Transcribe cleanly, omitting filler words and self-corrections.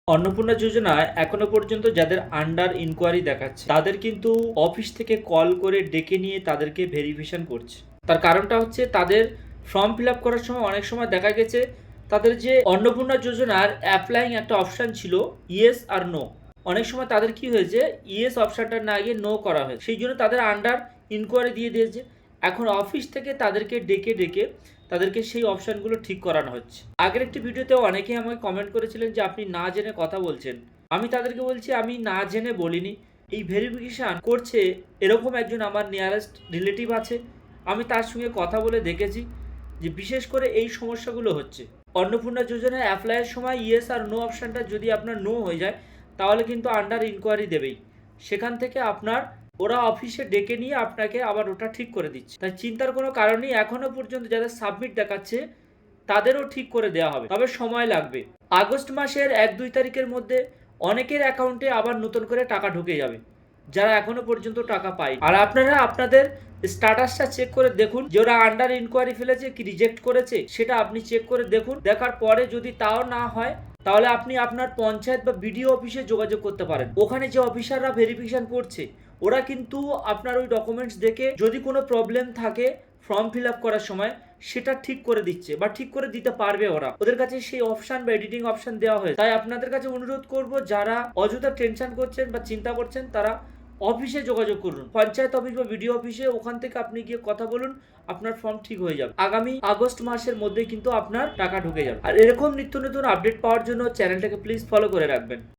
অন্নপূর্ণা যোজনায় এখনো পর্যন্ত যাদের আন্ডার ইনকোয়ারি দেখাচ্ছে তাদের কিন্তু অফিস থেকে কল করে ডেকে নিয়ে তাদেরকে ভেরিফিকেশন করছে। তার কারণটা হচ্ছে তাদের ফর্ম ফিল আপ করার সময় অনেক সময় দেখা গেছে তাদের যে অন্নপূর্ণা যোজনার অ্যাপ্লাইং একটা অপশান ছিল ইয়েস আর নো, অনেক সময় তাদের কি হয়েছে ইয়েস অপশানটা না গিয়ে নো করা হয়েছে, সেই জন্য তাদের আন্ডার ইনকোয়ারি দিয়ে দিয়েছে। এখন অফিস থেকে তাদেরকে ডেকে ডেকে তাদেরকে সেই অপশানগুলো ঠিক করানো হচ্ছে। আগের একটি ভিডিওতে অনেকেই আমাকে কমেন্ট করেছিলেন যে আপনি না জেনে কথা বলছেন। আমি তাদেরকে বলছি আমি না জেনে বলিনি। এই ভেরিফিকেশান করছে এরকম একজন আমার নিয়ারেস্ট রিলেটিভ আছে, আমি তার সঙ্গে কথা বলে দেখেছি যে বিশেষ করে এই সমস্যাগুলো হচ্ছে। অন্নপূর্ণা যোজনায় অ্যাপ্লাইয়ের সময় ইয়েস আর নো অপশানটা যদি আপনার নো হয়ে যায় তাহলে কিন্তু আন্ডার ইনকোয়ারি দেবেই, সেখান থেকে আপনার ওরা অফিসে ডেকে নিয়ে আপনাকে আবার ওটা ঠিক করে দিচ্ছে। তাই চিন্তার কোনো কারণেই এখনো পর্যন্ত যাদের সাবমিট দেখাচ্ছে তাদেরও ঠিক করে দেওয়া হবে, তবে সময় লাগবে। আগস্ট মাসের 1-2 তারিখের মধ্যে অনেকের অ্যাকাউন্টে আবার নতুন করে টাকা ঢুকে যাবে যারা এখনো পর্যন্ত টাকা পায়নি। আর আপনারা আপনাদের স্ট্যাটাসটা চেক করে দেখুন যে ওরা আন্ডার ইনকোয়ারি ফেলেছে কি রিজেক্ট করেছে, সেটা আপনি চেক করে দেখুন। দেখার পরে যদি তাও না হয় তাহলে আপনি আপনার পঞ্চায়েত বা বিডিও অফিসে যোগাযোগ করতে পারেন। ওখানে যে অফিসাররা ভেরিফিকেশন করছে ওরা কিন্তু আপনার ওই ডকুমেন্টস দেখে যদি কোনো প্রবলেম থাকে ফর্ম ফিল আপ করার সময় সেটা ঠিক করে দিচ্ছে বা ঠিক করে দিতে পারবে। ওরা ওদের কাছে সেই অপশন বা এডিটিং অপশন দেওয়া হয়েছে। তাই আপনাদের কাছে অনুরোধ করব যারা অযথা টেনশন করছেন বা চিন্তা করছেন তারা অফিসে যোগাযোগ করুন, পঞ্চায়েত অফিস বা বিডিও অফিসে। ওখান থেকে আপনি গিয়ে কথা বলুন, আপনার ফর্ম ঠিক হয়ে যাবে। আগামী আগস্ট মাসের মধ্যে কিন্তু আপনার টাকা ঢুকে যাবে। আর এরকম নিত্য নতুন আপডেট পাওয়ার জন্য চ্যানেলটাকে প্লিজ ফলো করে রাখবেন।